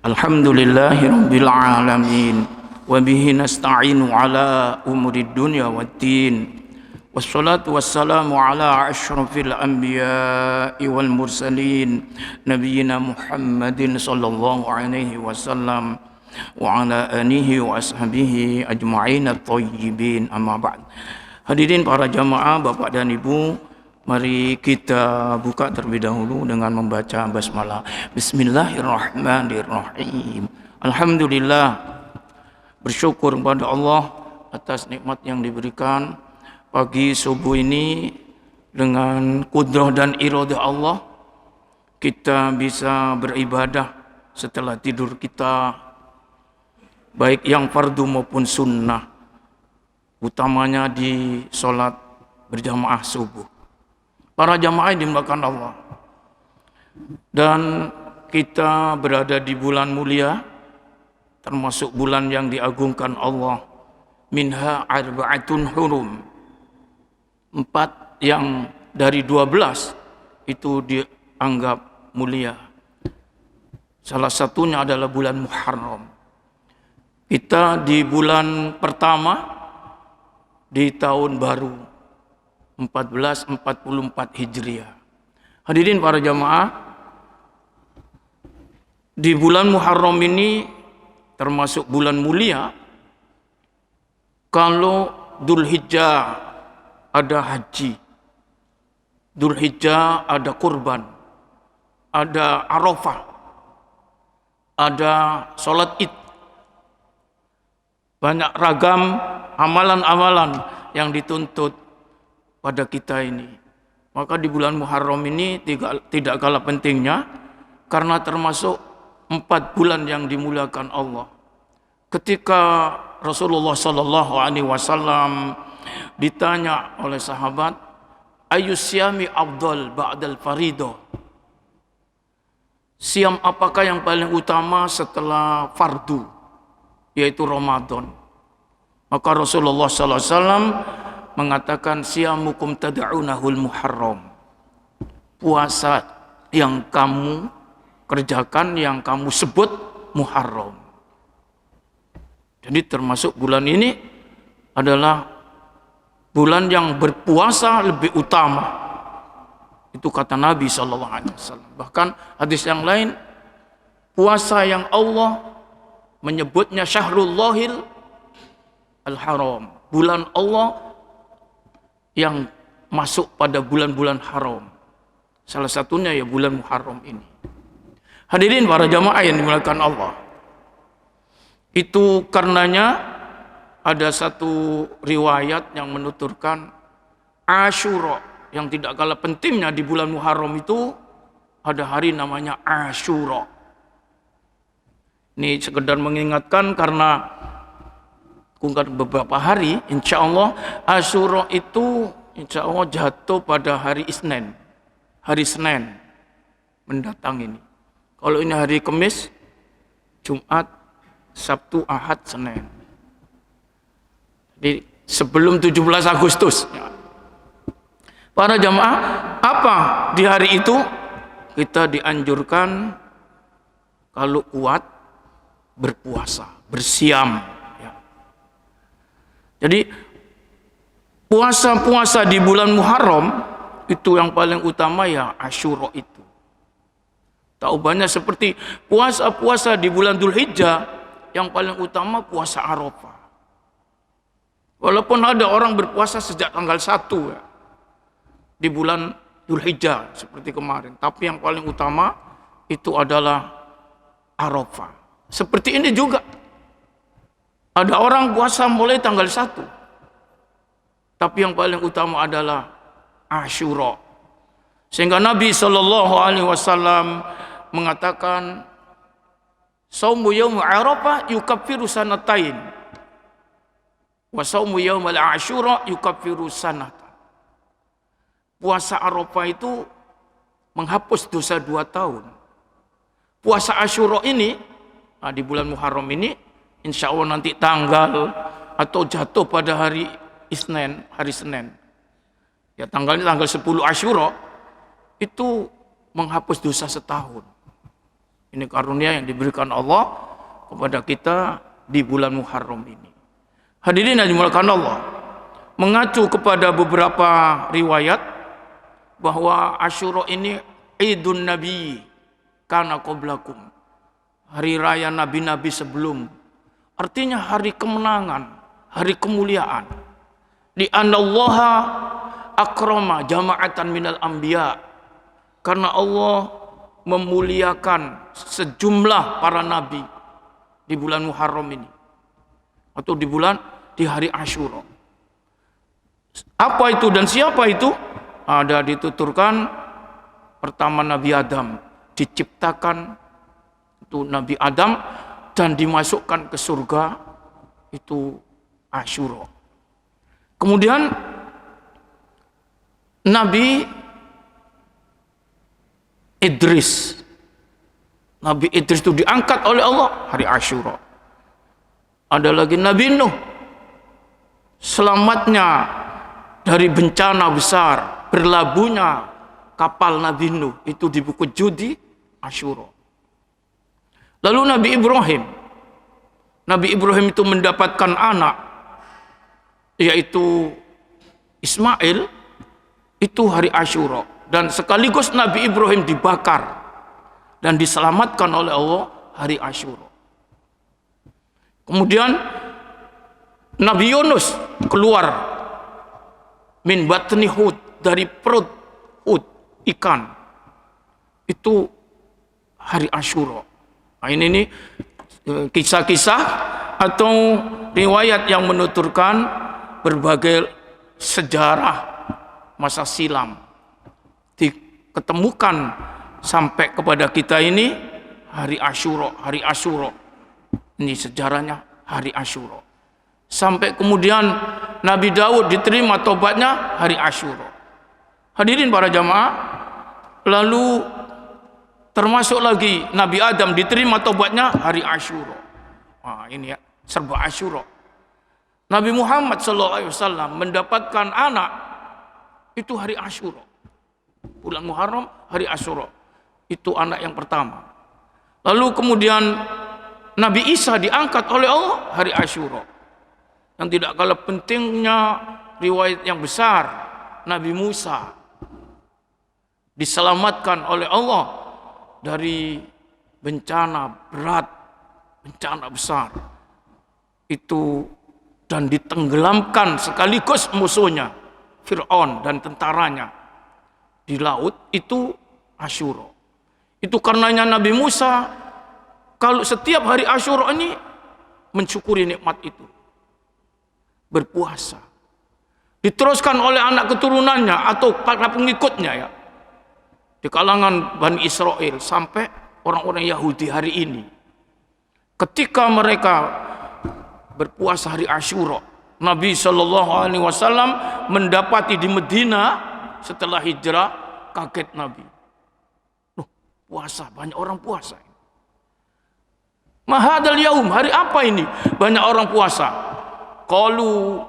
Alhamdulillahi Rabbil Alamin wa bihi nasta'inu ala umuri dunya waddin wassalatu wassalamu ala ashrafil anbiya'i wal mursalin nabiyyina Muhammadin sallallahu alaihi wasallam wa ala alihi wa ashabihi ajma'in at-thayyibin amma ba'd. Hadirin para jamaah, Bapak dan Ibu, mari kita buka terlebih dahulu dengan membaca basmalah. Bismillahirrahmanirrahim. Alhamdulillah, bersyukur kepada Allah atas nikmat yang diberikan pagi subuh ini. Dengan kudrah dan iradah Allah, kita bisa beribadah setelah tidur kita, baik yang fardu maupun sunnah, utamanya di sholat berjamaah subuh. Para jamaah yang dimuliakan Allah, dan kita berada di bulan mulia, termasuk bulan yang diagungkan Allah. Minha arba'atun hurum, 4 yang dari 12 itu dianggap mulia. Salah satunya adalah bulan Muharram. Kita di bulan pertama di tahun baru 1444 Hijriah. Hadirin para jamaah, di bulan Muharram ini termasuk bulan mulia. Kalau Dzulhijjah ada haji, Dzulhijjah ada kurban, ada Arafah, ada sholat Id, banyak ragam amalan-amalan yang dituntut pada kita ini. Maka di bulan Muharram ini tidak kalah pentingnya, karena termasuk 4 bulan yang dimuliakan Allah. Ketika Rasulullah sallallahu alaihi wasallam ditanya oleh sahabat, ayyus siyami afdal ba'dal faridah, siam apakah yang paling utama setelah fardu, yaitu Ramadan. Maka Rasulullah sallallahu alaihi wasallam mengatakan, siyamukum tad'unahul muharram, puasa yang kamu kerjakan, yang kamu sebut Muharram. Jadi termasuk bulan ini adalah bulan yang berpuasa lebih utama. Itu kata Nabi SAW. Bahkan hadis yang lain, puasa yang Allah menyebutnya Syahrullahil Al-Haram, bulan Allah yang masuk pada bulan-bulan haram. Salah satunya ya bulan Muharram ini. Hadirin para jamaah yang dimuliakan Allah, itu karenanya ada satu riwayat yang menuturkan Asyura, yang tidak kalah pentingnya di bulan Muharram itu ada hari namanya Asyura. Ini sekedar mengingatkan karena beberapa hari, insya Allah Asyura itu insya Allah jatuh pada hari Isnin, hari Senin mendatang ini. Kalau ini hari Kamis, Jumat, Sabtu, Ahad, Senin. Jadi sebelum 17 Agustus. Para jamaah, apa di hari itu kita dianjurkan kalau kuat berpuasa, bersiam. Jadi puasa-puasa di bulan Muharram itu yang paling utama ya Asyura itu. Tak ubahnya seperti puasa-puasa di bulan Dzulhijjah, yang paling utama puasa Arafah. Walaupun ada orang berpuasa sejak tanggal 1 ya, di bulan Dzulhijjah seperti kemarin, tapi yang paling utama itu adalah Arafah. Seperti ini juga. Ada orang puasa mulai tanggal 1. Tapi yang paling utama adalah Asyura. Sehingga Nabi SAW mengatakan, Saumu yaum Arafah yukaffiru sanatain, wa saumu yaum al-Asyura yukaffiru sanatan. Puasa Arafah itu menghapus dosa 2 tahun. Puasa Asyura ini, di bulan Muharram ini, insya Allah nanti tanggal atau jatuh pada hari Isnin, hari Senin. Ya tanggalnya tanggal 10 Asyura, itu menghapus dosa setahun. Ini karunia yang diberikan Allah kepada kita di bulan Muharram ini. Hadirin yang dimuliakan Allah, mengacu kepada beberapa riwayat bahwa Asyura ini Idun Nabi kana qablakum, hari raya nabi-nabi sebelum. Artinya hari kemenangan, hari kemuliaan. Di anallaha akrama jama'atan minal anbiya, karena Allah memuliakan sejumlah para nabi di bulan Muharram ini, atau di hari Asyura. Apa itu dan siapa itu? Ada dituturkan, pertama Nabi Adam diciptakan, itu Nabi Adam, dan dimasukkan ke surga, itu Asyura. Kemudian Nabi Idris itu diangkat oleh Allah hari Asyura. Ada lagi Nabi Nuh, selamatnya dari bencana besar, berlabuhnya kapal Nabi Nuh, itu di buku Judi Asyura. Lalu Nabi Ibrahim itu mendapatkan anak, yaitu Ismail, itu hari Asyura. Dan sekaligus Nabi Ibrahim dibakar dan diselamatkan oleh Allah hari Asyura. Kemudian Nabi Yunus keluar min batni Hud, dari perut Hud, ikan, itu hari Asyura. Nah, ini kisah-kisah atau riwayat yang menuturkan berbagai sejarah masa silam diketemukan sampai kepada kita ini hari Asyura. Ini sejarahnya hari Asyura. Sampai kemudian Nabi Daud diterima tobatnya hari Asyura. Hadirin para jamaah, lalu termasuk lagi Nabi Adam diterima tobatnya hari Asyura. Wah, ini ya, serba Asyura. Nabi Muhammad SAW mendapatkan anak itu hari Asyura. Bulan Muharram hari Asyura. Itu anak yang pertama. Lalu kemudian Nabi Isa diangkat oleh Allah hari Asyura. Yang tidak kalah pentingnya riwayat yang besar, Nabi Musa diselamatkan oleh Allah dari bencana berat, bencana besar itu, dan ditenggelamkan sekaligus musuhnya Fir'aun dan tentaranya di laut, itu Asyura. Itu karenanya Nabi Musa kalau setiap hari Asyura ini mensyukuri nikmat itu, berpuasa. Diteruskan oleh anak keturunannya atau para pengikutnya ya, di kalangan Bani Israel sampai orang-orang Yahudi hari ini. Ketika mereka berpuasa hari Asyura, Nabi SAW mendapati di Medina setelah hijrah, kaget Nabi. Loh, puasa, banyak orang puasa. Mahadal yaum, hari apa ini? Banyak orang puasa. Qalu,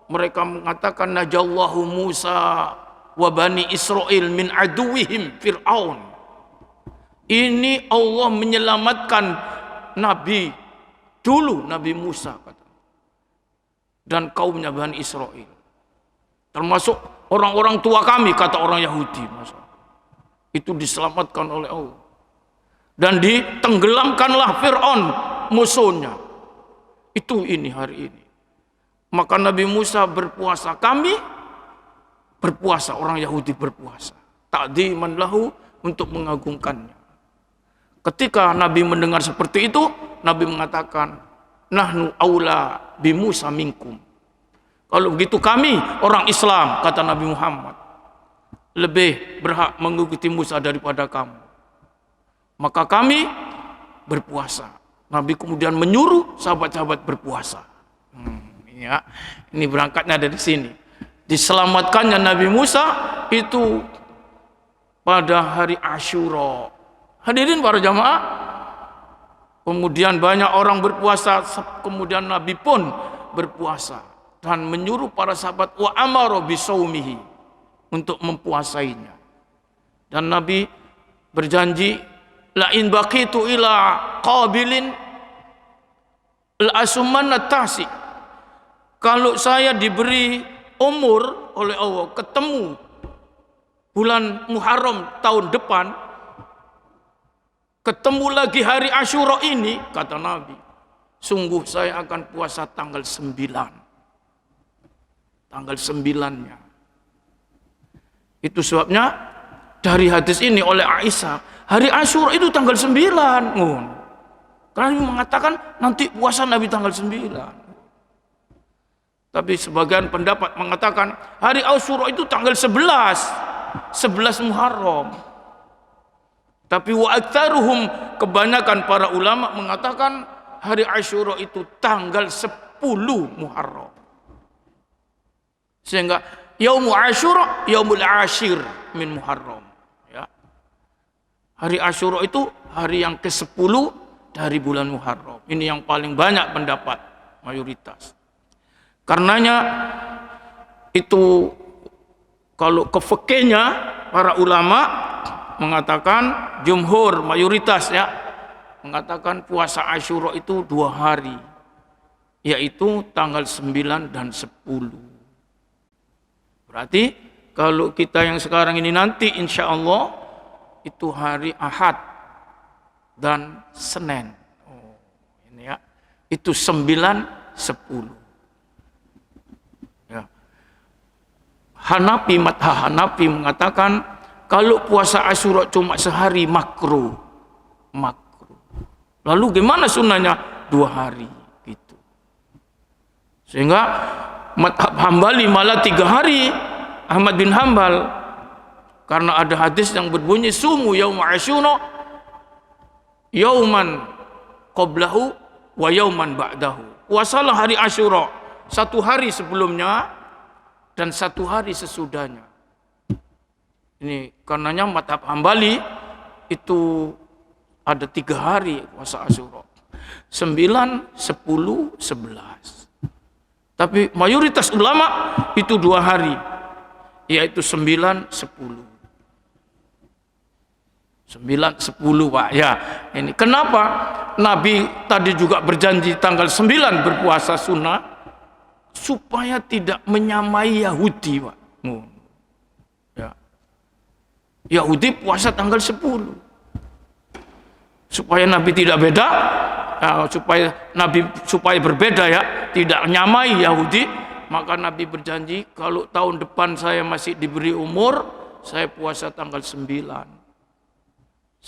mereka mengatakan, najallahu Musa wa Bani Israel min aduwihim Fir'aun. Ini Allah menyelamatkan Nabi dulu, Nabi Musa kata, dan kaumnya Bani Israel, termasuk orang-orang tua kami, kata orang Yahudi. Itu diselamatkan oleh Allah. Dan ditenggelamkanlah Fir'aun musuhnya. Itu ini hari ini. Maka Nabi Musa berpuasa, kami berpuasa, orang Yahudi berpuasa. Ta'dziman lahu, untuk mengagungkannya. Ketika Nabi mendengar seperti itu, Nabi mengatakan, nahnu aula bi Musa minkum. Kalau begitu kami orang Islam, kata Nabi Muhammad, lebih berhak mengikuti Musa daripada kamu. Maka kami berpuasa. Nabi kemudian menyuruh sahabat-sahabat berpuasa. Ya, ini berangkatnya dari sini. Diselamatkannya Nabi Musa itu pada hari Asyura. Hadirin para jamaah, kemudian banyak orang berpuasa, kemudian Nabi pun berpuasa dan menyuruh para sahabat wa amara bisaumihi, untuk mempuasainya. Dan Nabi berjanji, la in baqitu ila qabilin la asumanna tasi. Kalau saya diberi umur oleh Allah, ketemu bulan Muharram tahun depan, ketemu lagi hari Asyura ini, kata Nabi, sungguh saya akan puasa tanggal 9. Tanggal 9-nya. Itu sebabnya dari hadis ini oleh Aisyah, hari Asyura itu tanggal 9. Karena mengatakan nanti puasa Nabi tanggal 9. Tapi sebagian pendapat mengatakan hari Asyura itu tanggal 11 Muharram. Tapi wa aktsaruhum, kebanyakan para ulama mengatakan hari Asyura itu tanggal 10 Muharram. Sehingga Yaumul Asyura yaumul ashir min Muharram, ya. Hari Asyura itu hari yang ke-10 dari bulan Muharram. Ini yang paling banyak pendapat mayoritas. Karenanya itu kalau ke fikihnya para ulama mengatakan, jumhur mayoritas ya mengatakan puasa Asyura itu 2 hari, yaitu tanggal 9 dan 10. Berarti kalau kita yang sekarang ini nanti insya Allah itu hari Ahad dan Senin. Ini ya, itu 9, 10. Hanafi, madhab Hanafi mengatakan kalau puasa Asyura cuma sehari makruh. Lalu gimana sunnahnya? 2 hari gitu. Sehingga madhab Hambali malah 3 hari, Ahmad bin Hambal, karena ada hadis yang berbunyi sumu yaum Asyura yauman qablahu wa yauman ba'dahu. Puasalah hari Asyura 1 hari sebelumnya dan 1 hari sesudahnya. Ini karenanya madhab Hambali itu ada 3 hari puasa Asyura, 9, 10, 11. Tapi mayoritas ulama itu 2 hari, yaitu 9, 10. 9, 10 Pak. Ya, ini kenapa Nabi tadi juga berjanji tanggal 9 berpuasa sunnah, supaya tidak menyamai Yahudi, Pak. Ya. Yahudi puasa tanggal 10. Supaya Nabi tidak beda, supaya berbeda ya, tidak menyamai Yahudi, maka Nabi berjanji kalau tahun depan saya masih diberi umur, saya puasa tanggal 9, 10.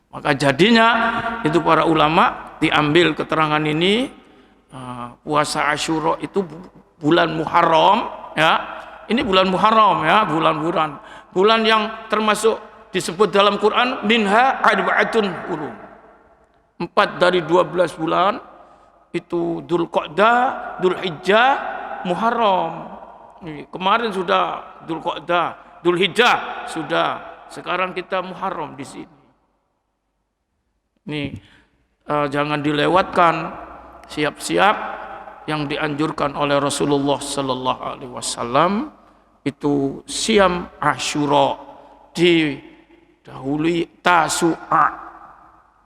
Maka jadinya itu para ulama diambil keterangan ini. Puasa Asyura itu bulan Muharram ya. Ini bulan Muharram ya, bulan yang termasuk disebut dalam Quran minha arba'atun hurum. 4 dari 12 bulan itu Dzulqa'dah, Dzulhijjah, Muharram. Kemarin sudah Dzulqa'dah, Dzulhijjah sudah. Sekarang kita Muharram di sini. Nih jangan dilewatkan. Siap-siap yang dianjurkan oleh Rasulullah sallallahu alaihi wasallam itu siam Asyura, didahului Tasu'a.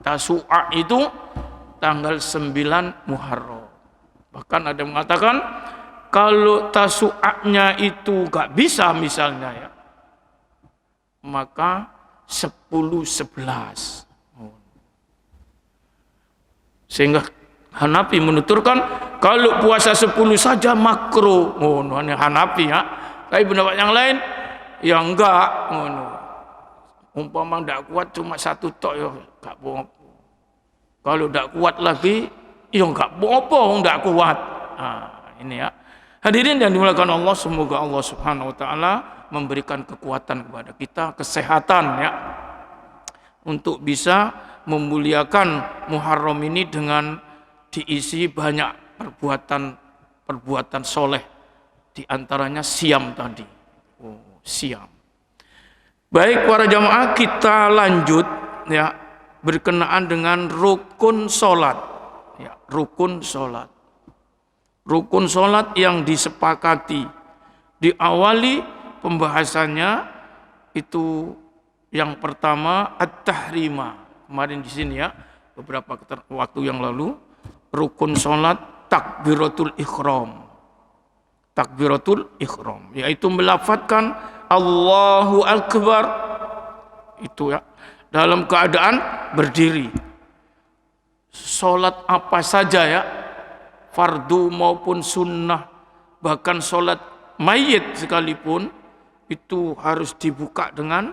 Tasu'a itu tanggal 9 Muharram. Bahkan ada yang mengatakan kalau Tasu'anya itu gak bisa misalnya ya, maka 10, 11. Sehingga Hanafi menuturkan kalau puasa 10 saja makruh. Ini Hanafi ya. Tapi pendapat yang lain ya enggak. Umpama enggak kuat cuma 1 tok ya enggak apa-apa. Kalau enggak kuat lagi ya enggak apa-apa enggak kuat. Ini ya. Hadirin yang dimuliakan Allah, semoga Allah Subhanahu wa taala memberikan kekuatan kepada kita, kesehatan ya, untuk bisa memuliakan Muharram ini dengan diisi banyak perbuatan soleh, diantaranya siam tadi. Siam. Baik para jamaah, kita lanjut ya, berkenaan dengan rukun solat. Ya, rukun solat. Rukun solat yang disepakati diawali pembahasannya itu Yang pertama at-tahrima. Kemarin di sini ya, beberapa waktu yang lalu, rukun salat takbiratul ihram. Takbiratul ihram, yaitu melafadzkan Allahu Akbar, itu ya, dalam keadaan berdiri. Salat apa saja ya, fardu maupun sunnah, bahkan salat mayit sekalipun, itu harus dibuka dengan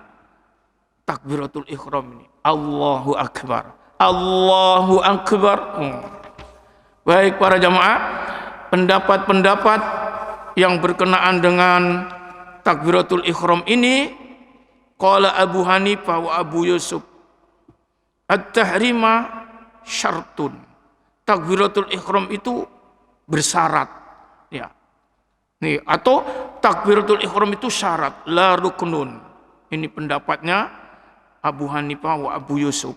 takbiratul ihram ini. Allahu Akbar, Allahu Akbar. Baik para jamaah, pendapat-pendapat yang berkenaan dengan takbiratul ihram ini, qala Abu Hanifah wa Abu Yusuf, at-tahrima syartun. Takbiratul ihram itu bersyarat, ya. Nih, atau takbiratul ihram itu syarat, la ruknun. Ini pendapatnya Abu Hanifah wa Abu Yusuf.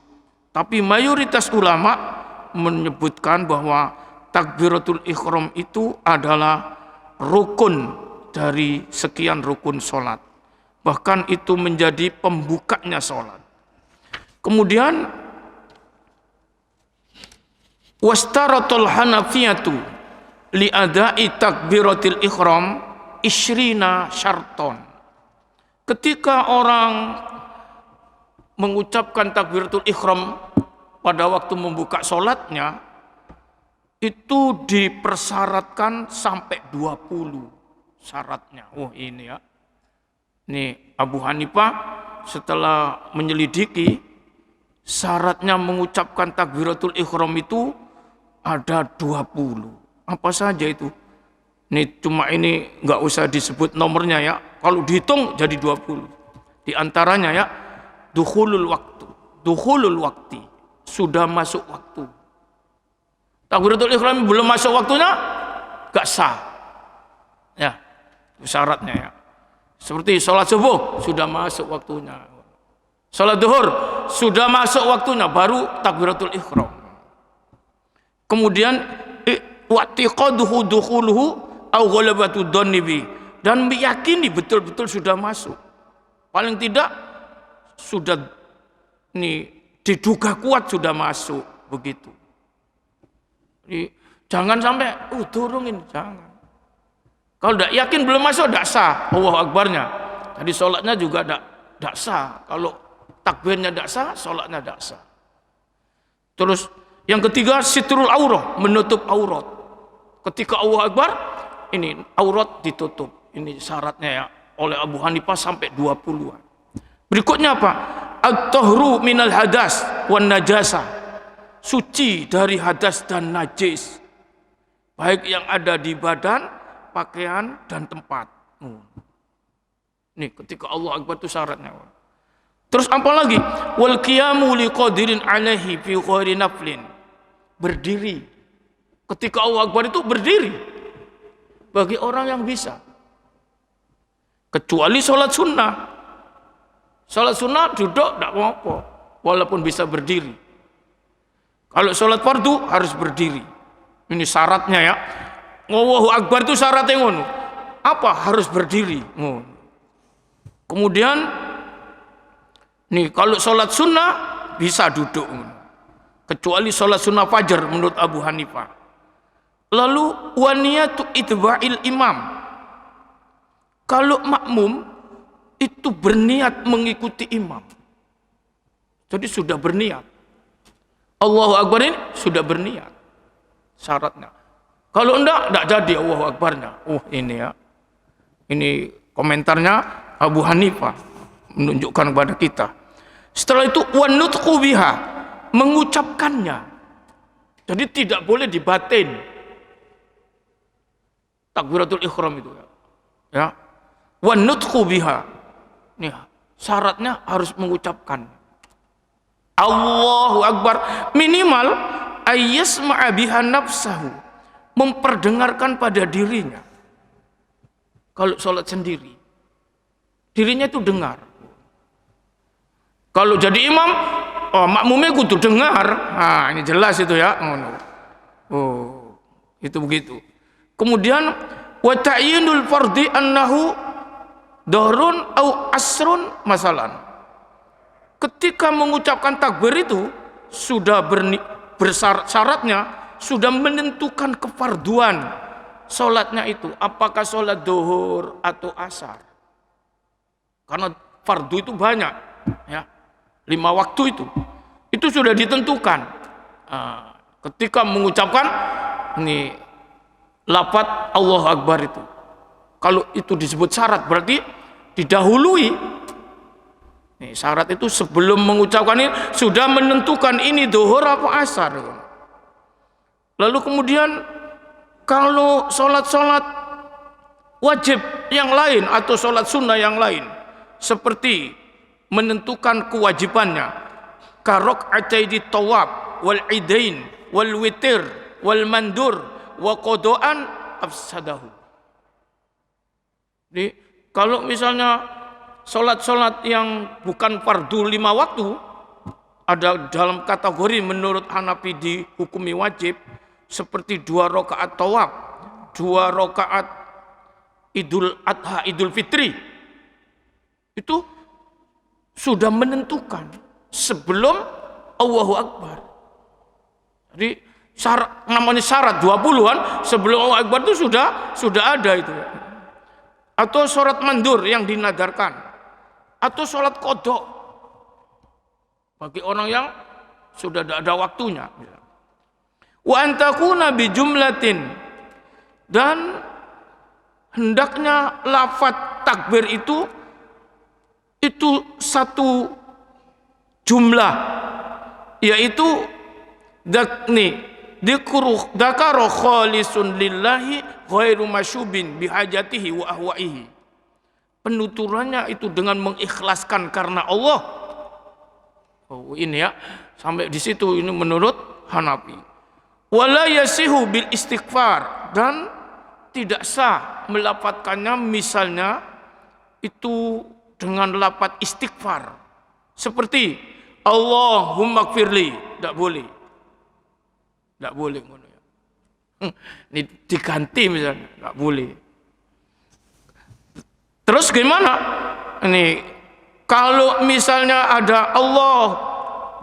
Tapi mayoritas ulama menyebutkan bahwa takbiratul ihram itu adalah rukun dari sekian rukun sholat. Bahkan itu menjadi pembukanya sholat. Kemudian wastaratul hanafiyatu li'adai takbiratil ihram isyrina syarton. Ketika orang mengucapkan takbiratul ihram pada waktu membuka sholatnya, itu dipersyaratkan sampai 20 syaratnya. Oh ini ya. Nih Abu Hanifah setelah menyelidiki, syaratnya mengucapkan takbiratul ihram itu ada 20. Apa saja itu? Nih cuma ini nggak usah disebut nomornya ya. Kalau dihitung jadi 20. Di antaranya ya, dukhulul waktu. Dukhulul waktu. Sudah masuk waktu. Takbiratul ihram belum masuk waktunya, gak sah. Ya, syaratnya ya. Seperti sholat subuh, sudah masuk waktunya. Sholat duhur, sudah masuk waktunya, baru takbiratul ihram. Kemudian, wa'tiqaduhu dukhuluhu au ghalabatu dhannibi. Dan meyakini betul-betul sudah masuk. Paling tidak, sudah diduga kuat sudah masuk, begitu. Jangan sampai turun ini, jangan. Kalau tidak yakin belum masuk, tidak sah Allahu Akbarnya. Jadi sholatnya juga tidak sah. Kalau takbirnya tidak sah, sholatnya tidak sah. Terus yang ketiga, sitrul aurah, menutup aurat. Ketika Allahu Akbar, ini aurat ditutup. Ini syaratnya ya, oleh Abu Hanifah sampai 20-an. Berikutnya apa? At-tahru minal hadas wan najasah. Suci dari hadas dan najis, baik yang ada di badan, pakaian, dan tempat. Nih ketika Allah Akbar itu syaratnya. Terus apa lagi? Wal qiyamu liqadirin alaihi fi ghairi naflin. Berdiri. Ketika Allah Akbar itu berdiri. Bagi orang yang bisa. Kecuali sholat sunnah. Sholat sunnah duduk tidak apa-apa, walaupun bisa berdiri. Kalau sholat fardu harus berdiri. Ini syaratnya ya. Allahu Akbar itu syaratnya ngono. Apa? Harus berdiri. Kemudian nih kalau sholat sunnah bisa duduk. Kecuali sholat sunnah fajar menurut Abu Hanifah. Lalu waniyatu itba'il imam. Kalau makmum itu berniat mengikuti imam. Jadi sudah berniat. Allahu Akbar ini sudah berniat. Syaratnya. Kalau enggak jadi Allahu Akbarnya. Ini ya. Ini komentarnya Abu Hanifah menunjukkan kepada kita. Setelah itu wanutqu biha, mengucapkannya. Jadi tidak boleh dibatin. Takbiratul ihram itu ya. Ya. Wanutqu biha. Nih, syaratnya harus mengucapkan. Allahu Akbar, minimal ayyasma'a biha nafsahu, memperdengarkan pada dirinya. Kalau sholat sendiri, dirinya itu dengar. Kalau jadi imam, makmumnya kudu dengar. Nah, ini jelas itu ya. Itu begitu. Kemudian wa ta'yinul fardi annahu dhahrun au asrun masalan. ketika mengucapkan takbir itu sudah bersyaratnya, sudah menentukan kefarduan sholatnya itu, apakah sholat duhur atau asar. Karena fardu itu banyak, ya, 5 waktu itu sudah ditentukan. Ketika mengucapkan ini lafaz Allahu Akbar itu, kalau itu disebut syarat berarti didahului. Nih, syarat itu sebelum mengucapkan ini sudah menentukan ini duhur apa asar. Lalu kemudian kalau sholat wajib yang lain atau sholat sunnah yang lain, seperti menentukan kewajibannya, karok'ataini tawab wal idain wal witir wal mandur wa qada'an afsadahu. Jadi kalau misalnya sholat yang bukan fardu 5 waktu, ada dalam kategori menurut Hanafi dihukumi wajib, seperti 2 rakaat tawaf, 2 rakaat Idul Adha, Idul Fitri, itu sudah menentukan sebelum Allahu Akbar. Jadi namanya syarat 20-an sebelum Allahu Akbar itu sudah ada itu. Atau sholat mandur yang dinadarkan, atau sholat kodok bagi orang yang sudah tidak ada waktunya. Wa antakuna bi jumlatin, dan hendaknya lafaz takbir itu satu jumlah, yaitu dzakara khalisun lillahi ghairu masyubin bihajatihi wa ahwaihi. Penuturannya itu dengan mengikhlaskan karena Allah. Oh, ini ya, sampai di situ ini menurut Hanafi. Wala yasihu bil istighfar, dan tidak sah melafadzkannya misalnya itu dengan lafaz istighfar. Seperti Allahumma gfirli, tidak boleh. Tidak boleh. Ini diganti misalnya, tidak boleh. Terus gimana? Ini kalau misalnya ada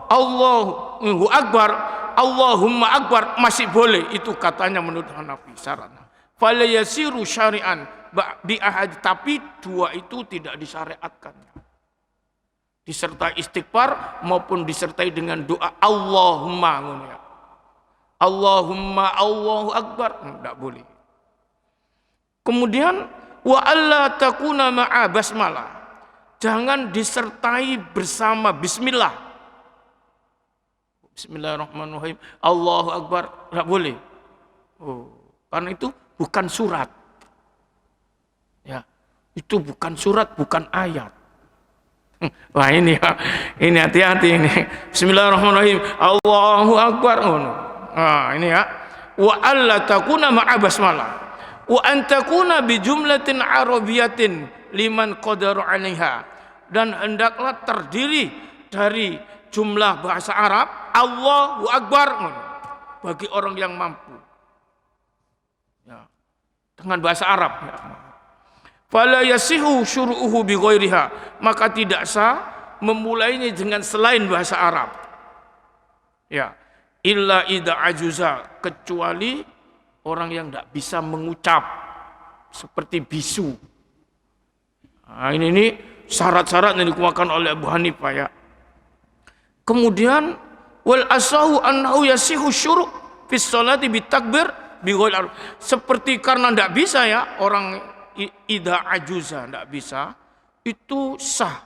Allahu Akbar, Allahumma Akbar, masih boleh, itu katanya menurut Hanafi syaratnya. Fala yasiru syari'an bi ahad, tapi 2 itu tidak disyariatkan. Disertai istighfar maupun disertai dengan doa Allahumma. Allahumma Allahu Akbar, tidak boleh. Kemudian wa alla takuna ma'a basmalah, jangan disertai bersama bismillah. Bismillahirrahmanirrahim, Allahu Akbar, tidak boleh. Karena itu bukan surat. Ya, itu bukan surat, bukan ayat. Wah, ini hati-hati ini. Bismillahirrahmanirrahim, Allahu Akbar. Ini ya. Wa alla takuna ma'a basmalah. Wa antakuna bi jumlatin arabiyatin liman qadaru 'alaiha, dan hendaklah terdiri dari jumlah bahasa Arab Allahu Akbar bagi orang yang mampu, ya, dengan bahasa Arab, ya. Fala yasihu syuru'uhu bi ghairiha, maka tidak sah memulainya dengan selain bahasa Arab, ya, illa idza ajuza, kecuali orang yang tidak bisa mengucap, seperti bisu. Ini syarat-syarat yang dikemukakan oleh Abu Hanifah, ya. Kemudian wal asahu annahu yasihu syuru' fi sholati bitakbir bi ghairi, seperti karena tidak bisa, ya, orang idza ajuza tidak bisa, itu sah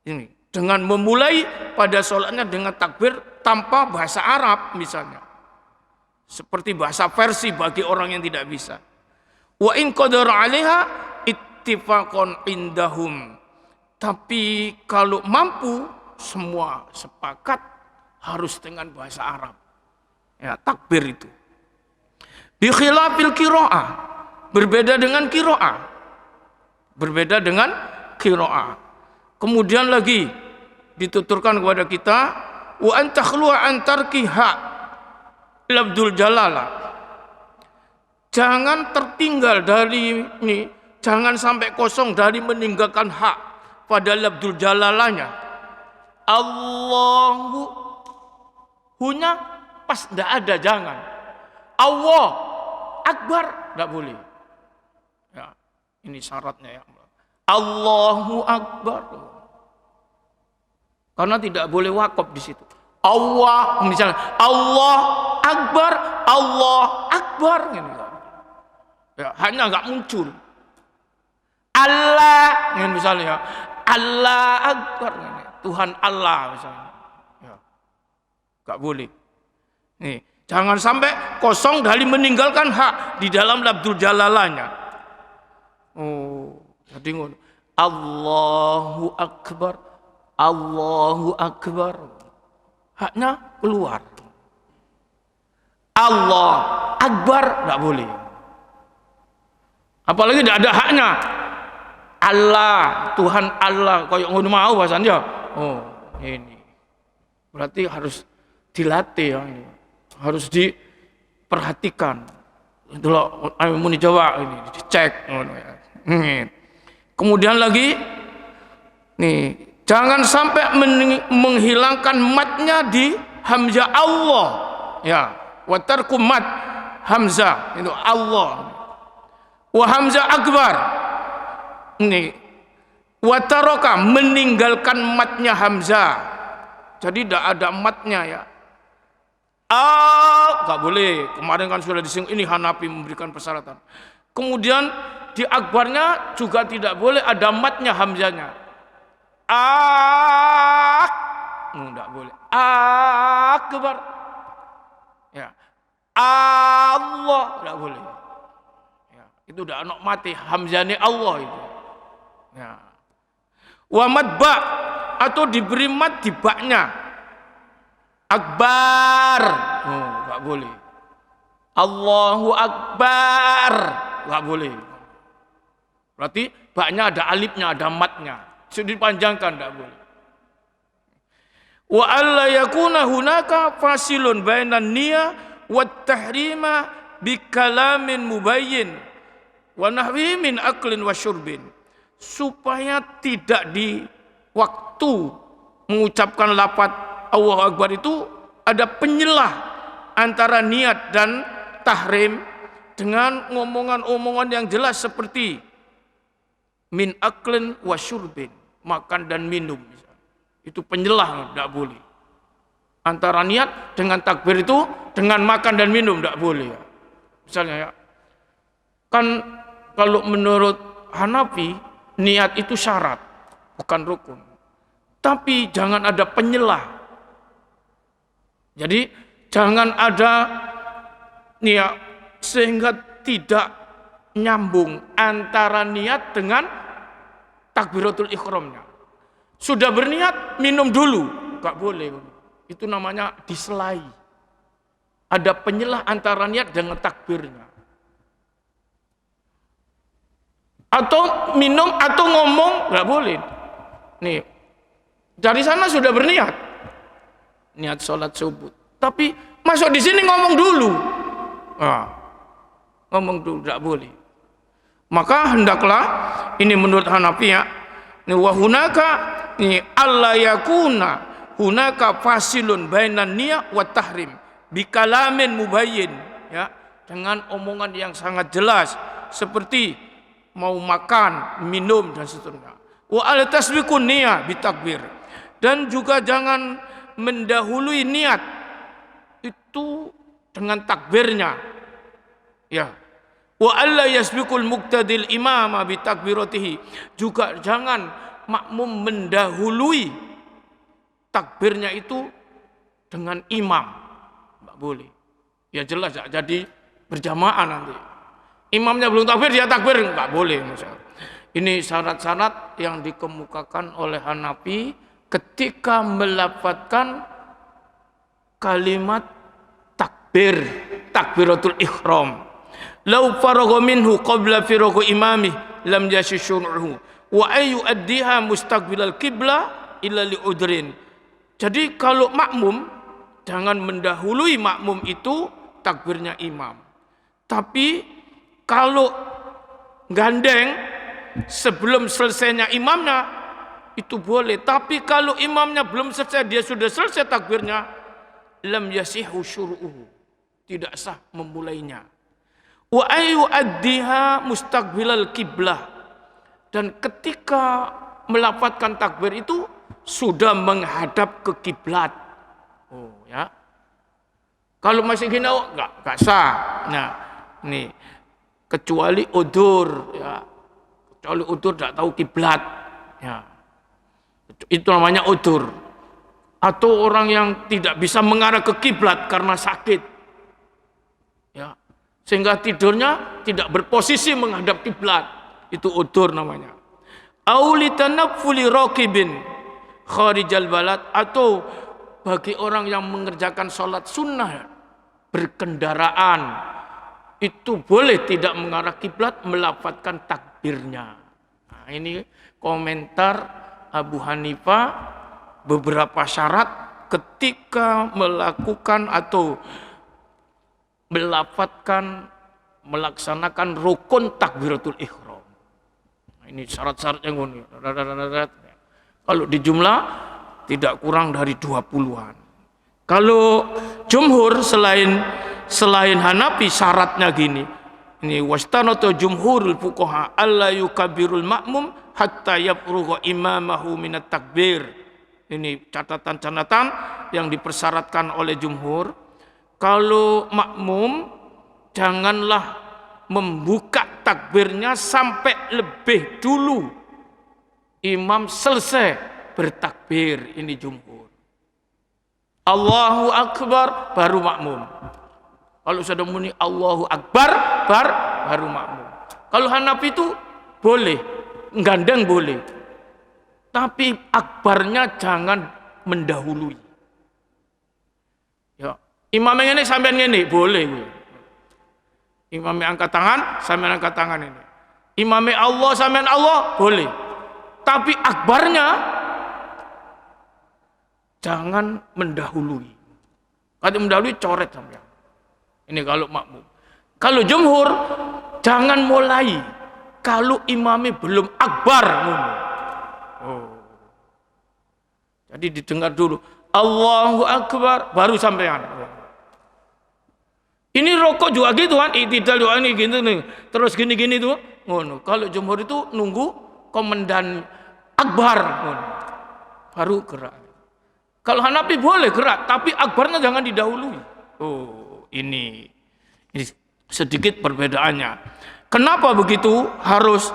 ini dengan memulai pada sholatnya dengan takbir tanpa bahasa Arab misalnya, seperti bahasa Persia bagi orang yang tidak bisa. Wa in qadara 'alaiha ittifaqan indahum, tapi kalau mampu semua sepakat harus dengan bahasa Arab, ya, takbir itu. Bi khilafil qiraah, berbeda dengan qiraah. Berbeda dengan qiraah. Kemudian lagi dituturkan kepada kita wa an takhlu'a an tarkiha labdul jalalah, jangan tertinggal dari ini, jangan sampai kosong dari meninggalkan hak pada labdul jalalahnya. Allahu, hunya pas tidak ada, jangan. Allah Akbar, tidak boleh. Ya, ini syaratnya ya. Allahu Akbar. Karena tidak boleh wakaf di situ. Allah, misalnya Allah Akbar, Allah Akbar, ini ya, hanya nggak muncul. Allah, ini misalnya Allah Akbar, ini Tuhan Allah misalnya, ya, nggak boleh. Nih, jangan sampai kosong dari meninggalkan hak di dalam lafdzul jalalahnya. Oh, jadi ngono. Allahu Akbar, Allahu Akbar. Haknya keluar. Allah Akbar tidak boleh. Apalagi tidak ada haknya. Allah, Tuhan Allah, kayak ngono mau bahasanya. Oh, ini. Berarti harus dilatih ya ini. Harus diperhatikan. Itu loh, ayo muni coba ini dicek ngono ya. Kemudian lagi nih, jangan sampai menghilangkan matnya di hamzah Allah. Ya, wa tarku mat hamzah itu Allah. Wa hamzah akbar. Ini wa taraka meninggalkan matnya hamzah. Jadi tidak ada matnya ya. Enggak boleh. Kemarin kan sudah disinggung, ini Hanafi memberikan persyaratan. Kemudian di akbarnya juga tidak boleh ada matnya hamzahnya. Enggak boleh. Akbar. Ya. Allah enggak boleh. Ya, itu udah anak mati hamzahnya Allah itu. Ya. Wa madba atau diberi mat di baknya. Akbar. Enggak boleh. Allahu Akbar. Enggak boleh. Berarti baknya ada alifnya, ada matnya. Sudah dipanjangkan, tidak boleh. Wa alla yakuna hunaka fasilun bainan niyah wat tahrima bi kalamin mubayyin wa nahwi min aklin wa syurbin. Supaya tidak di waktu mengucapkan lafaz Allahu Akbar itu ada penyelah antara niat dan tahrim dengan omongan-omongan yang jelas seperti min aklin wa syurbin, makan dan minum. Itu penyelah, tidak boleh. Antara niat dengan takbir itu dengan makan dan minum tidak boleh. Misalnya ya, kan kalau menurut Hanafi niat itu syarat, bukan rukun. Tapi jangan ada penyelah. Jadi jangan ada niat sehingga tidak nyambung antara niat dengan takbiratul ihramnya. Sudah berniat minum dulu, enggak boleh. Itu namanya diselai. Ada penyelah antara niat dengan takbirnya. Atau minum atau ngomong enggak boleh. Nih, dari sana sudah berniat. Niat sholat subuh. Tapi masuk di sini ngomong dulu. Ngomong dulu enggak boleh. Maka hendaklah ini menurut Hanafi ya, wa hunaka ni alla yakuna hunaka fasilun bainan niyah wa tahrim bi kalamin mubayyin ya, dengan omongan yang sangat jelas seperti mau makan, minum dan seterusnya. Wa al tasbiqun niyah bi takbir, dan juga jangan mendahului niat itu dengan takbirnya. Ya. Wa alla yasbiqul muqtadil imama bi takbiratihi, juga jangan makmum mendahului takbirnya itu dengan imam. Enggak boleh. Ya jelas jadi berjamaah nanti. Imamnya belum takbir dia takbir, enggak boleh misalnya. Ini syarat-syarat yang dikemukakan oleh Hanafi ketika melafadzkan kalimat takbir, takbiratul ihram. Lau faragha minhu qabla firaghi imamih lam yashshurhu wa ayu addiha mustaqbilal qibla illa liudrin. Jadi kalau makmum jangan mendahului makmum itu takbirnya imam. Tapi kalau gandeng sebelum selesainya imamnya itu boleh. Tapi kalau imamnya belum selesai, dia sudah selesai takbirnya, lam yasihu syuru'uhu, tidak sah memulainya. Wa ayu addiha mustaqbilal kiblah, dan ketika melafadzkan takbir itu sudah menghadap ke kiblat. Oh ya. Kalau masih gini, oh, enggak sah. Nah, nih kecuali udzur ya. Kecuali udzur tidak tahu kiblat. Ya. Itu namanya udzur. Atau orang yang tidak bisa mengarah ke kiblat karena sakit. Ya. Sehingga tidurnya tidak berposisi menghadap kiblat. Itu udzur namanya. Aulitanaffuli raqibin kharijal balad, atau bagi orang yang mengerjakan sholat sunnah berkendaraan, itu boleh tidak mengarah kiblat melafadzkan takbirnya. Nah, ini komentar Abu Hanifah, beberapa syarat ketika melakukan atau melafadzkan, melaksanakan rukun takbiratul ihram. Nah, ini syarat-syaratnya ngono. Kalau di jumlah tidak kurang dari 20-an. Kalau jumhur selain Hanafi syaratnya gini. Ini wastanatu jumhurul fuqaha alla yukabbirul ma'mum hatta yafrugha imamahu minat takbir. Ini catatan-catatan yang dipersyaratkan oleh jumhur. Kalau makmum janganlah membuka takbirnya sampai lebih dulu imam selesai bertakbir. Ini jumhur. Allahu Akbar baru makmum. Kalau sudah muni Allahu Akbar baru makmum. Kalau Hanafi itu boleh, gandeng boleh, tapi akbarnya jangan mendahului. Ya, imam yang ini sampean ini boleh. Imam yang angkat tangan, sampean angkat tangan ini. Imam Allah, sampean Allah boleh. Tapi akbarnya jangan mendahului. Kalau mendahului coret sampean. Ini kalau makmum. Kalau jumhur jangan mulai kalau imamnya belum akbar. Oh. Jadi didengar dulu Allahu Akbar baru sampean. Ini rokok juga gitu kan, itidal juga ini gitu nih. Terus gini-gini tuh. Ngono. Kalau jumhur itu nunggu komandan akbar ngono. Baru gerak. Kalau Hanafi boleh gerak, tapi akbarnya jangan didahului. Oh, ini sedikit perbedaannya. Kenapa begitu harus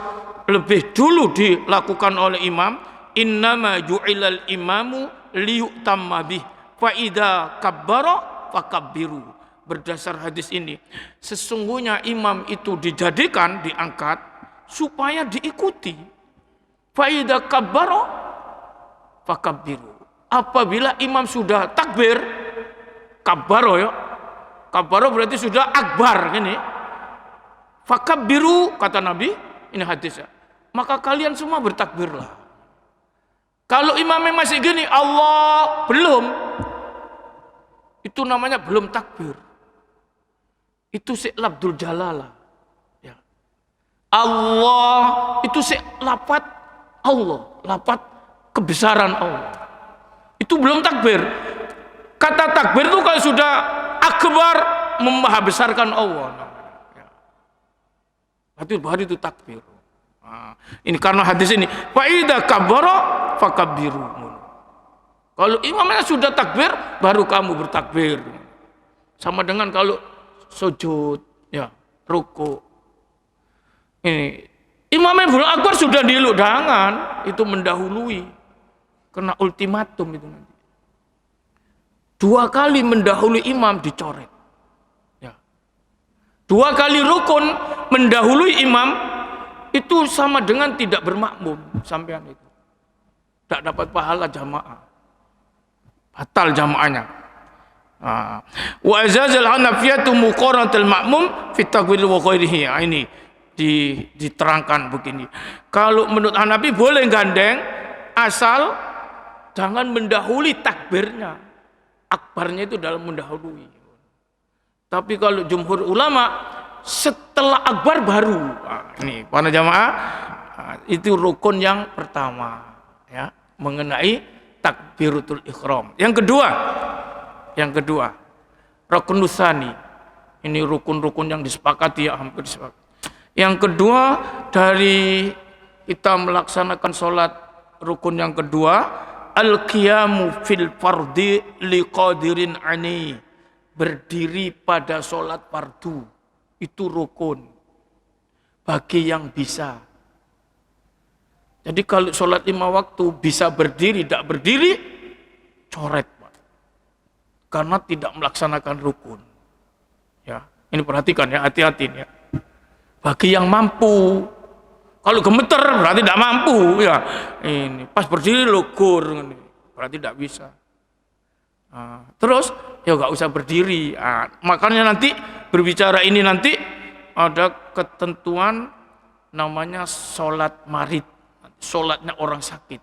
lebih dulu dilakukan oleh imam? Innama ju'ilal imamu liyu'tamma bih fa idza kabbara fakabbiru. Berdasar hadis ini, sesungguhnya imam itu dijadikan, diangkat supaya diikuti. Fa idza kabbara fakabbiru. Apabila imam sudah takbir, kabbaro ya. Kabbaro berarti sudah akbar ini. Fakabbiru kata Nabi, ini hadisnya. Maka kalian semua bertakbirlah. Kalau imamnya masih gini, Allah belum, itu namanya belum takbir. Itu si labdul jalalah. Ya. Allah itu si lapat Allah, lapat kebesaran Allah. Itu belum takbir. Kata takbir itu kalau sudah akbar, memaha besarkan Allah. Baru itu takbir. Nah, ini karena hadis ini. Fa idza kabbara fakabbiru. Kalau imamnya sudah takbir, baru kamu bertakbir. Sama dengan kalau sujud, ya, ruku. Ini imamnya belum akbar sudah diluk, jangan itu mendahului. Kena ultimatum itu nanti. 2 kali mendahului imam dicoret. Ya. 2 kali rukun mendahului imam itu sama dengan tidak bermakmum sampean itu. Tak dapat pahala jamaah. Batal jamaahnya. Wa azazal hanafiyatu muqaranatul ma'mum fi takbir wa ghairihi. Ini diterangkan begini. Kalau menurut Hanafi boleh gandeng asal jangan mendahului takbirnya. Akbarnya itu dalam mendahului. Tapi kalau jumhur ulama setelah akbar baru. Nah, ini para jamaah itu rukun yang pertama, ya. mengenai takbiratul ihram. Yang kedua, rukun tsani. Ini rukun-rukun yang disepakati ya, hampir disepakati. Yang kedua, dari kita melaksanakan sholat rukun yang kedua, al-qiyamu fil fardi liqadirin ani. Berdiri pada sholat fardu. Itu rukun. Bagi yang bisa. Jadi kalau sholat 5 waktu bisa berdiri, tidak berdiri, coret, Pak. Karena tidak melaksanakan rukun. Ya, ini perhatikan ya, hati-hati ya. Bagi yang mampu, kalau gemeter berarti tidak mampu ya. Ini pas berdiri lugur, berarti tidak bisa. Nah, terus ya nggak usah berdiri. Nah, makanya nanti berbicara ini nanti ada ketentuan namanya sholat marid, sholatnya orang sakit.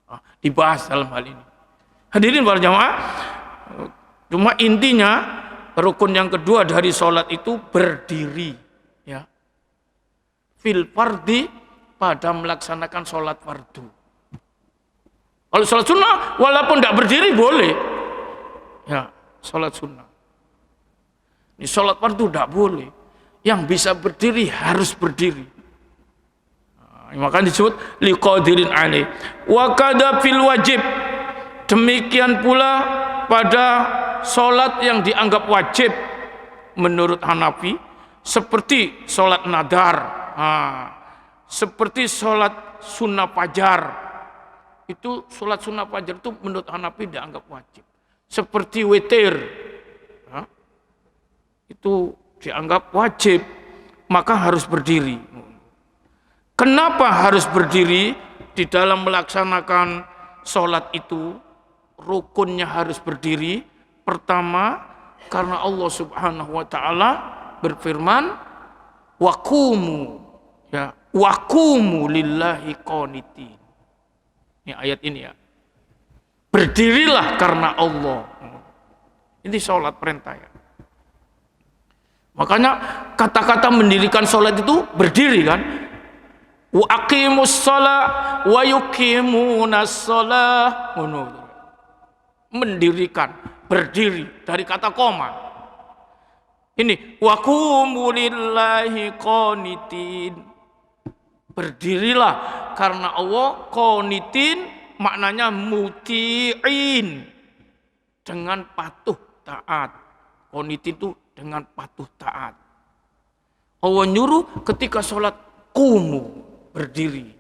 Nah, dibahas dalam hal ini. Hadirin para jamaah, cuma intinya rukun yang kedua dari sholat itu berdiri, ya. Fil fardi, pada melaksanakan sholat fardu. Kalau sholat sunnah, walaupun tidak berdiri boleh, ya, sholat sunnah. Ini sholat fardu tidak boleh. Yang bisa berdiri harus berdiri. Nah, makanya disebut liqadirin alaih. Wa kada fil wajib. Demikian pula pada sholat yang dianggap wajib menurut Hanafi, seperti sholat nadar, seperti sholat sunnah fajar. Itu sholat sunnah fajar itu menurut Hanafi dianggap wajib. Seperti witir, itu dianggap wajib, maka harus berdiri. Kenapa harus berdiri di dalam melaksanakan sholat itu? Rukunnya harus berdiri. Pertama, karena Allah Subhanahu wa taala berfirman, waqumu, ya, waqumu lillahi qanitin. Ini ayat ini ya. Berdirilah karena Allah. Ini sholat perintah ya. Makanya kata-kata mendirikan sholat itu berdiri kan. Wa aqimus shalah wa yuqimunas shalah. Mendirikan, berdiri dari kata koma. Ini wa qumu lillahi qanitin. Berdirilah karena Allah, qanitin maknanya muti'in, dengan patuh taat. Qanitin itu dengan patuh taat. Allah nyuruh ketika sholat qumu, berdiri.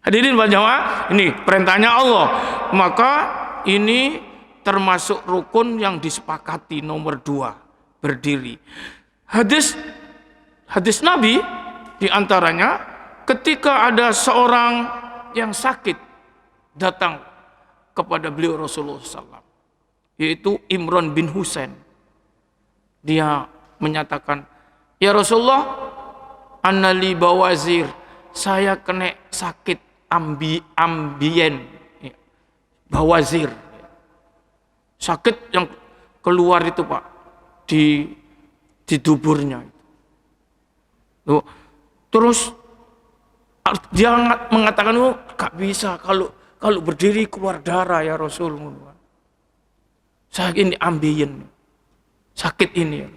Hadirin jamaah, ini perintahnya Allah. Maka ini termasuk rukun yang disepakati nomor 2, berdiri. Hadis Nabi diantaranya ketika ada seorang yang sakit datang kepada beliau Rasulullah SAW, yaitu Imran bin Husain. Dia menyatakan, ya Rasulullah, annali bawazir, saya kena sakit ambien, bawazir, sakit yang keluar itu Pak di duburnya. Terus dia mengatakan, oh gak bisa, kalau berdiri keluar darah ya Rasul. Saya ini ambien, sakit ini.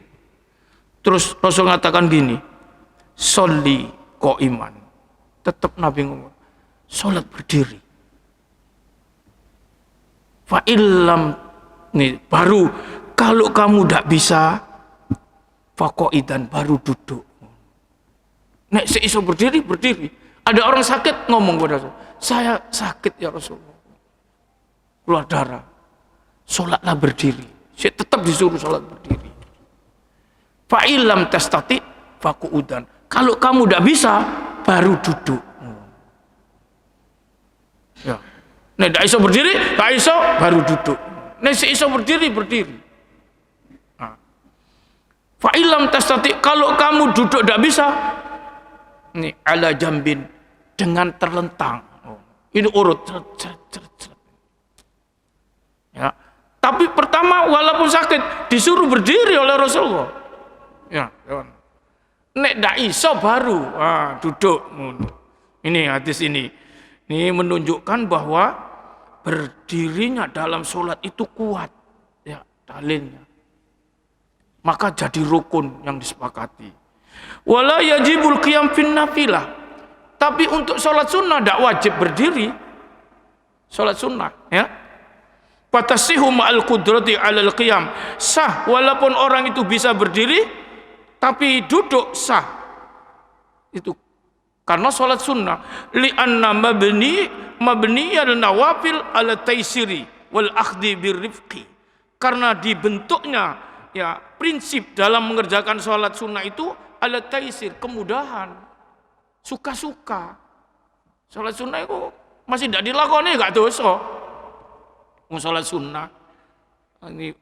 Terus Rasul mengatakan gini, sholli qaiman. Tetap Nabi ngomong, sholat berdiri. Fa'illam, nih baru kalau kamu tidak bisa, faqaidan, baru duduk. Nek seiso berdiri, berdiri. Ada orang sakit ngomong kepada Rasul, saya sakit ya Rasulullah, keluar darah. Sholatlah berdiri. Saya tetap disuruh sholat berdiri. Fa'illam tastati faqaidan. Kalau kamu tidak bisa, baru duduk. Ya. Nek tidak iso berdiri, tak iso baru duduk. Nek iso berdiri, berdiri. Nah. Fa'ilam tastati, kalau kamu duduk tidak bisa, ini ala jambin, dengan terlentang. Oh. Ini urut. Ya. Tapi pertama walaupun sakit disuruh berdiri oleh Rasulullah. Ya, nek ndak iso baru duduk. Ini hadis ini. Ini menunjukkan bahwa berdirinya dalam sholat itu kuat, ya dalilnya. Maka jadi rukun yang disepakati. Wala yajibul qiyam fin nafilah. Tapi untuk sholat sunnah tidak wajib berdiri. Sholat sunnah, ya. Fatasihu ma'al qudrati 'alal qiyam. Sah walaupun orang itu bisa berdiri, tapi duduk sah. Itu karena sholat sunnah. Li'anna mabniyal nawafil ala taisiri wal akhdi birrifqi. Karena dibentuknya, ya, prinsip dalam mengerjakan sholat sunnah itu ala taisir, kemudahan, suka-suka. Sholat sunnah itu masih tidak dilakoni, gak dosa. Mau sholat sunnah ini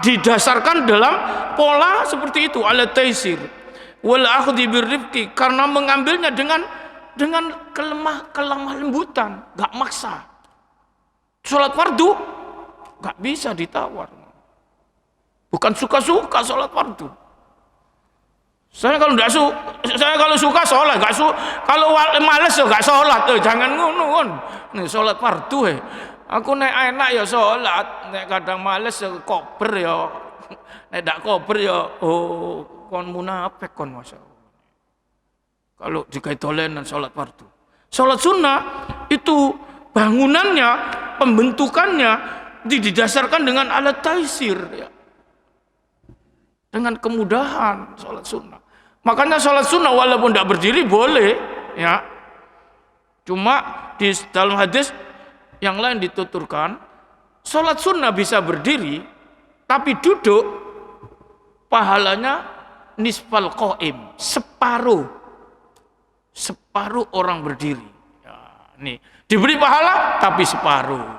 didasarkan dalam pola seperti itu, ala taisir wal akhdi birrifqi, karena mengambilnya dengan kelemah lembutan, gak maksa. Sholat fardu gak bisa ditawar. Bukan suka-suka sholat fardu. Saya kalau suka sholat, kalau males ya gak sholat. Jangan ngono. Nih sholat fardu aku nek enak ya sholat, nek kadang males ya kober ya. Nek dak kober ya kon munafik kon masyaallah. Kalau dikai dolenan sholat fardu. Sholat sunnah itu bangunannya, pembentukannya didasarkan dengan alat taisir, ya. Dengan kemudahan sholat sunnah. Makanya sholat sunnah walaupun tidak berdiri boleh, ya. Cuma di dalam hadis yang lain dituturkan, sholat sunnah bisa berdiri, tapi duduk pahalanya nisfal qaim, separuh orang berdiri. Ya, nih diberi pahala tapi separuh.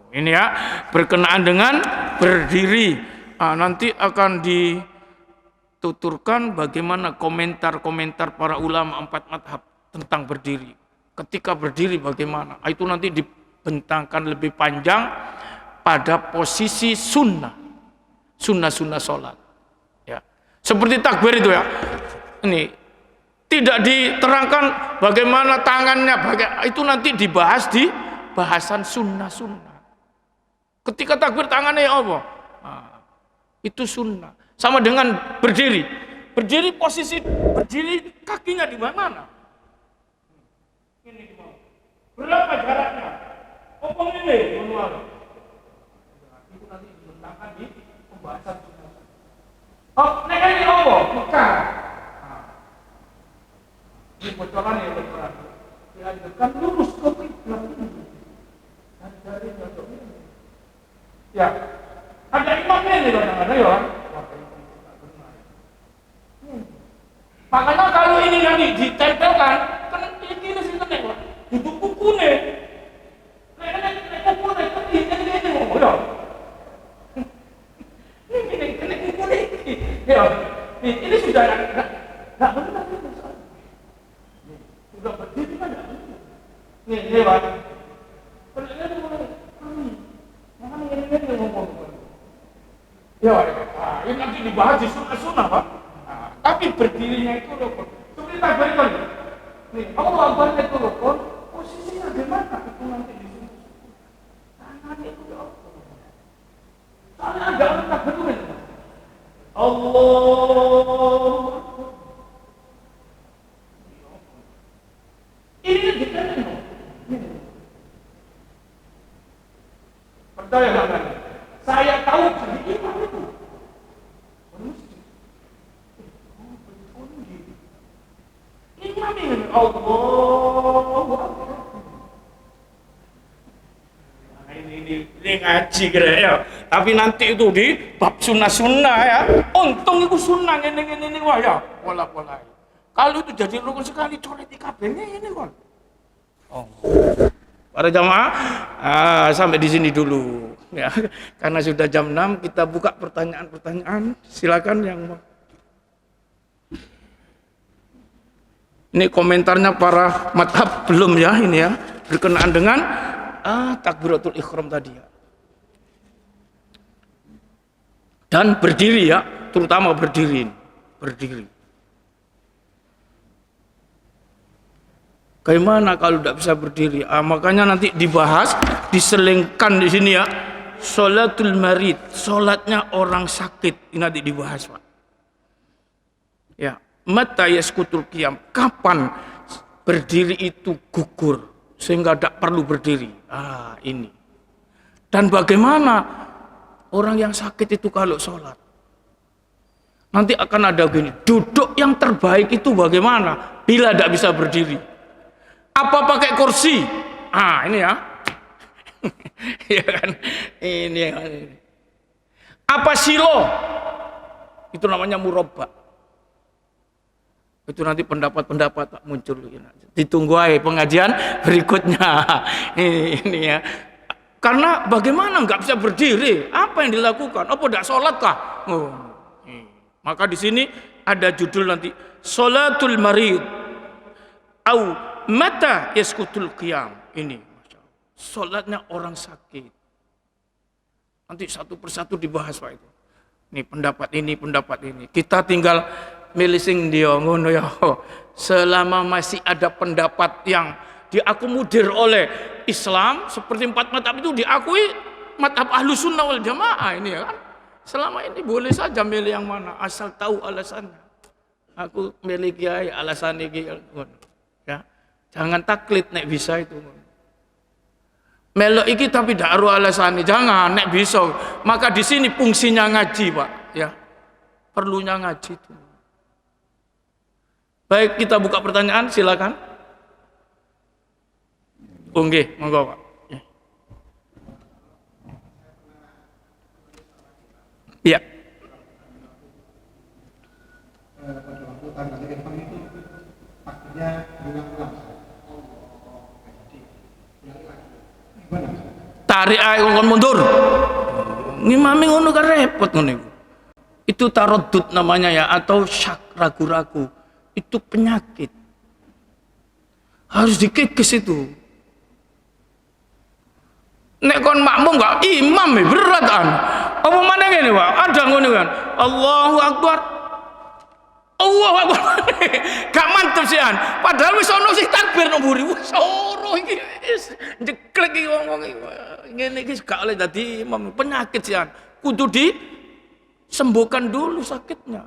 Ini ya berkenaan dengan berdiri. Nanti akan dituturkan bagaimana komentar-komentar para ulama 4 madhab tentang berdiri. Ketika berdiri bagaimana? Itu nanti dibentangkan lebih panjang pada posisi sunnah sholat. Ya. Seperti takbir itu ya. Ini tidak diterangkan bagaimana tangannya, itu nanti dibahas di bahasan sunnah. Ketika takbir tangannya ya Allah. Itu sunnah. Sama dengan berdiri. Berdiri posisi berdiri kakinya di mana? Ini berapa jaraknya? Opong ini manual. Itu nanti dibentangkan di pembahasan sunnah. Nek ini apa? Bukan. Ini bocoran ya bocoran. Dianjurkan lurus ke kiblat ini. Dari ini. Ya. Ada imamnya nih kadang-kadang ya. Makanya kalau ini nanti ditempelkan, kan ini sih tenek, duduk kukunya. Nek kukunya kan ini ngomong ya. Ini kukunya ini. Ya. Ini sudah enggak benar ini. Sudah berdiri kan enggak benar. Nih, Pak. Kalau ini makanya ini ngomong. Ya, ini nanti dibahas di sunnah, Pak. Tapi berdirinya itu rukun. Seperti takbir kan. Nih, Allah Akbar itu rukun. Posisinya di mana? Itu nanti di sini. Tangannya itu rukun. Soalnya ada orang takbir itu. Allah. Ini ditekan. Percaya enggak? Saya tahu dari imam itu. Imam ini Allah. Ini ngaji kira ya. Tapi nanti itu di bab sunnah ya. Untung itu sunnah ini wah ya. Pola-pola. Kalau itu jadi rukun sekali coret kabehnya ini kon. Oh. Para jamaah, sampai di sini dulu ya. Karena sudah jam 6 kita buka pertanyaan-pertanyaan. Silakan yang mau. Ini komentarnya para madhab belum ya ini ya, berkenaan dengan takbiratul ihram tadi ya. Dan berdiri ya, terutama berdiri. Bagaimana kalau tidak bisa berdiri? Makanya nanti dibahas, diselingkan di sini ya. Sholatul marid, sholatnya orang sakit. Ini nanti dibahas, Pak. Ya, mata yaskutul qiyam. Kapan berdiri itu gugur sehingga tidak perlu berdiri? Ini. Dan bagaimana orang yang sakit itu kalau sholat? Nanti akan ada gini, duduk yang terbaik itu bagaimana bila tidak bisa berdiri? Apa pakai kursi? Ini ya. Ya kan? Ini. Apa silo? Itu namanya murabba. Itu nanti pendapat muncul. Ditunggu aja pengajian berikutnya. Ini ya. Karena bagaimana nggak bisa berdiri? Apa yang dilakukan? Apa tidak sholat kah? Maka di sini ada judul nanti, Sholatul marid au mata yaskutul qiyam. Ini sholatnya orang sakit. Nanti satu persatu dibahas, Pak, itu. Ini pendapat ini. Kita tinggal milising dia ngono ya. Selama masih ada pendapat yang diakomodir oleh Islam seperti 4 mazhab itu diakui mazhab Ahlus Sunnah wal Jamaah ini ya kan. Selama ini boleh saja milih yang mana asal tahu alasannya. Aku milih kiai alasannya kiai. Ya. Jangan taklid nek bisa itu. Melok iki tapi dak ero alasane, jangan nek bisa. Maka di sini fungsinya ngaji, Pak, ya. Perlunya ngaji itu. Baik, kita buka pertanyaan, silakan. Nggih, monggo, Pak. Iya. Pada waktu tanggal itu akhirnya berulang-ulang. Tarik ae kon mundur. Ngimami ngono kan repot ngono iku. Itu taraddud namanya ya, atau syak, ragu-ragu. Itu penyakit. Harus dikikis itu. Nek kon makmum enggak imam berat kan. Apa mana ngene, Pak? Ada ngono kan. Allahu Akbar. Allahu Akbar. Gak mantep sih an. Padahal wis ono sing takbir nang mburi. Wis ora iki. Jeklek iki wong-wong iki. Ngene iki gak oleh dadi imam. Penyakit sih an. Kudu disembuhkan dulu sakitnya.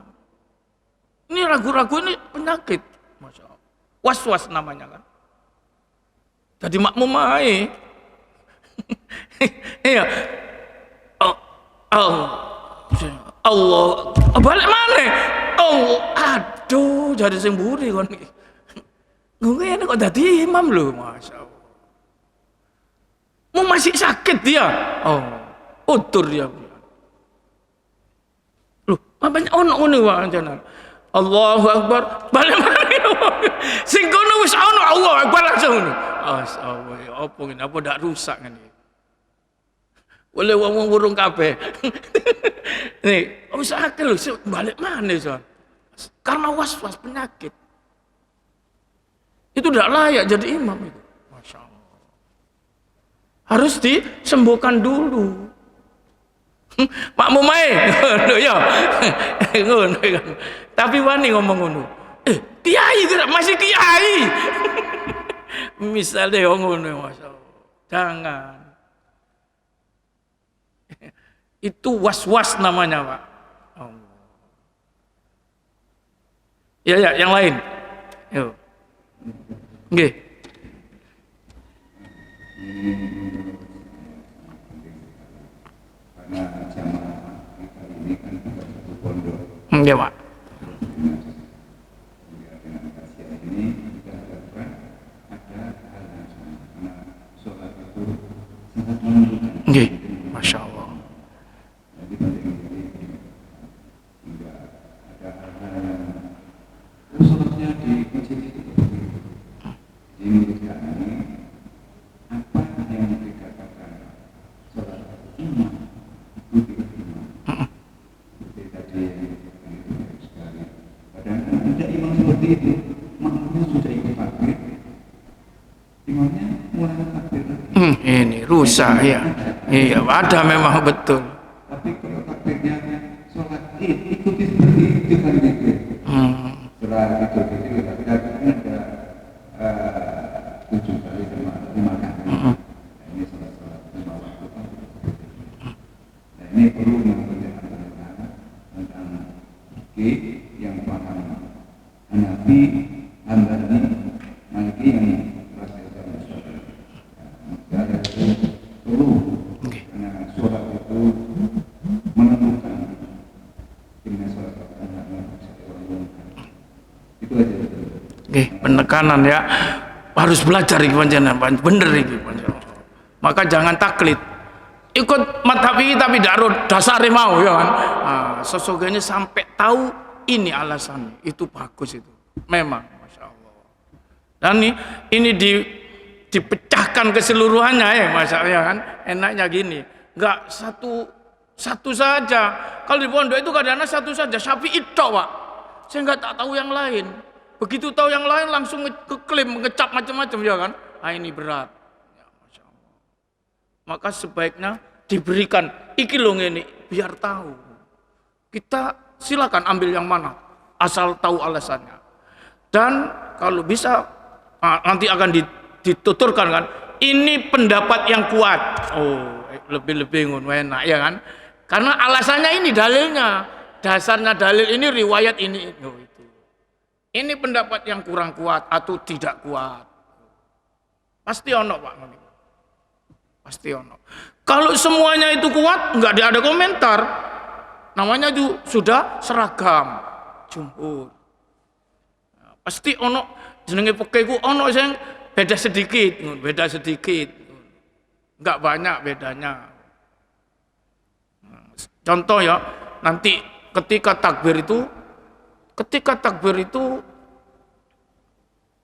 Ini ragu-ragu ini penyakit. Masya Allah. Was-was namanya kan. Jadi makmum ae. Iya. Allah balik mana? Aduh, jadi sing mburi kon iki. Ngene kok dadi imam lho, Masya Allah. Mau masih sakit dia. Utur dia. Loh, apa ono ngene wae jenengan. Allahu Akbar. Balik mana? Sing kono wis ono Allahu Akbar langsung ngono. Astagfirullah, apa ngene? Apa ndak rusak ngene? Oleh wong burung kabeh. Nih, wis akeh lho, balik mana son? Karena was-was penyakit. Itu tidak layak jadi imam itu. Masya Allah. Harus disembuhkan dulu. Makmum ae. Ngono ya. Ngono kan. Tapi wani ngomong ngono. Kiai kira masih kiai. Misalnya ngono, Masya Allah. Jangan. Itu was-was namanya, Pak. Ya, yang lain. Yuk. Nggih. Karena jamaah kita ini kan ada satu pondok. Ya, Pak. Dengan kajian ini kita harapkan ada hal yang sama. Karena sholat itu sangat menentukan. Nggih. Masya Allah. Jadi pada ini tidak ada hal-hal yang sholatnya di masjid itu begitu. Jadi menurut kami apa yang dikatakan sholat imam itu tidak imam. Seperti tadi yang dikatakan itu baik sekali. Padahal ada imam seperti itu, makmumnya sudah ikut takbir, imamnya mulai takbir lagi. Ini rusak ya. Iya, ada memang betul. Tapi kalau takbirnya sholat ikuti seperti itu kan gitu. Setelah itu tapi ada Ini perlu mengerjakan tentang fikih yang paham Hanafi, Hambali, Maliki yang merasakan sholat. Maka itu perlu karena sholat itu menentukan gimana sholat itu aja. Oke, penekanan ya, harus belajar iki panjenengan, bener iki panjenengan. Maka jangan taklid. Ikut madhab ini tapi tidak dasare mau ya kan. Sesogene sampai tahu ini alasannya, itu bagus itu. Memang, masya Allah. Dan ini dipecahkan keseluruhannya ya, masya Allah ya kan. Enaknya gini, nggak satu saja. Kalau di pondok itu kadang-kadang satu saja, Syafi'i tok, Pak. Saya nggak tak tahu yang lain. Begitu tahu yang lain langsung ngeklaim, ngecap macam-macam ya kan. Ini berat. Ya, masya Allah. Maka sebaiknya diberikan iki loh ini biar tahu. Kita silakan ambil yang mana, asal tahu alasannya. Dan kalau bisa nanti akan dituturkan kan, ini pendapat yang kuat. Oh, lebih-lebih ngono enak ya kan? Karena alasannya ini dalilnya, dasarnya dalil ini riwayat ini itu. Ini pendapat yang kurang kuat atau tidak kuat. Pasti ono Pak. Pasti ono. Kalau semuanya itu kuat, nggak ada komentar. Namanya itu sudah seragam, jumhur. Pasti ono jenenge fikih ku ono sing beda sedikit, nggak banyak bedanya. Contoh ya, nanti ketika takbir itu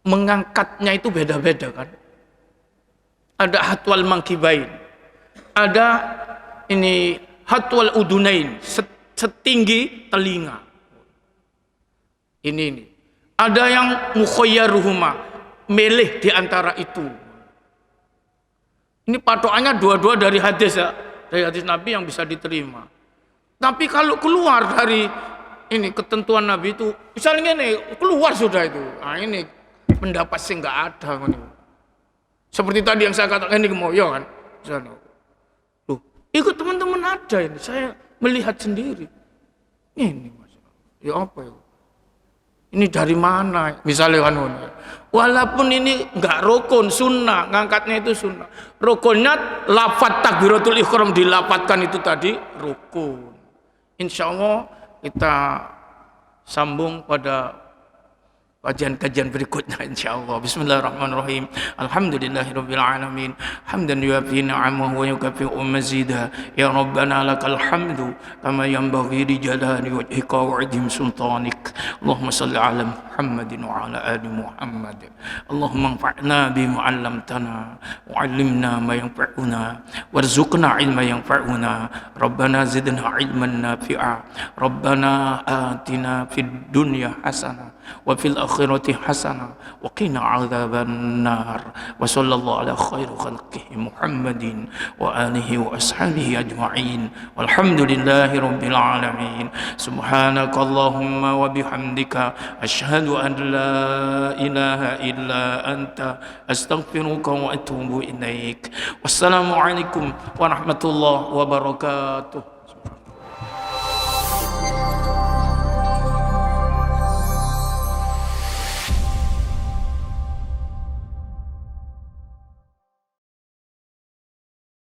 mengangkatnya itu beda-beda kan. Ada hatwal mangkibain, ada ini hatwal udunain, setinggi telinga. Ini. Ada yang mukhayyaruhuma, milih di antara itu. Ini patokannya dua-dua dari hadis ya, dari hadis Nabi yang bisa diterima. Tapi kalau keluar dari ini ketentuan Nabi itu, misalnya ini keluar sudah itu. Ini pendapat sih nggak ada. Seperti tadi yang saya katakan ini kemoyo kan. Misalnya, loh, ikut teman-teman ada ini. Saya melihat sendiri. Ini masalah. Ya apa ya? Ini dari mana? Misalnya kan, walaupun ini nggak rukun, sunnah, ngangkatnya itu sunnah. Rukunnya lafadz takbiratul ihram dilafadzkan itu tadi rukun. Insya Allah kita sambung pada kajian-kajian berikutnya insyaallah. Bismillahirrahmanirrahim. Alhamdulillahirabbil alamin. Hamdan yuwafi ni'amahu wa yukafi'u mazida. Ya Rabbana lakal hamdu kama yanbaghi li jalali wajhika wa 'azimi sultanik. Allahumma shalli ala Muhammadin wa ala ali Muhammad. Allahumma anfa'na bima 'allamtana wa 'allimna ma yanfa'una warzuqna 'ilman yanfa'una. Rabbana zidna 'ilman nafi'a. Rabbana atina fid dunya hasanah wa fil akhirati hasanah wa qina adzaban nar wa sallallahu ala khairi khalqihi Muhammadin wa alihi wa ashabihi ajma'in walhamdulillahi rabbil alamin. Subhanakallahumma wa bihamdika asyhadu an la ilaha illa anta astaghfiruka wa atubu ilaik. Wassalamu alaikum warahmatullahi wabarakatuh.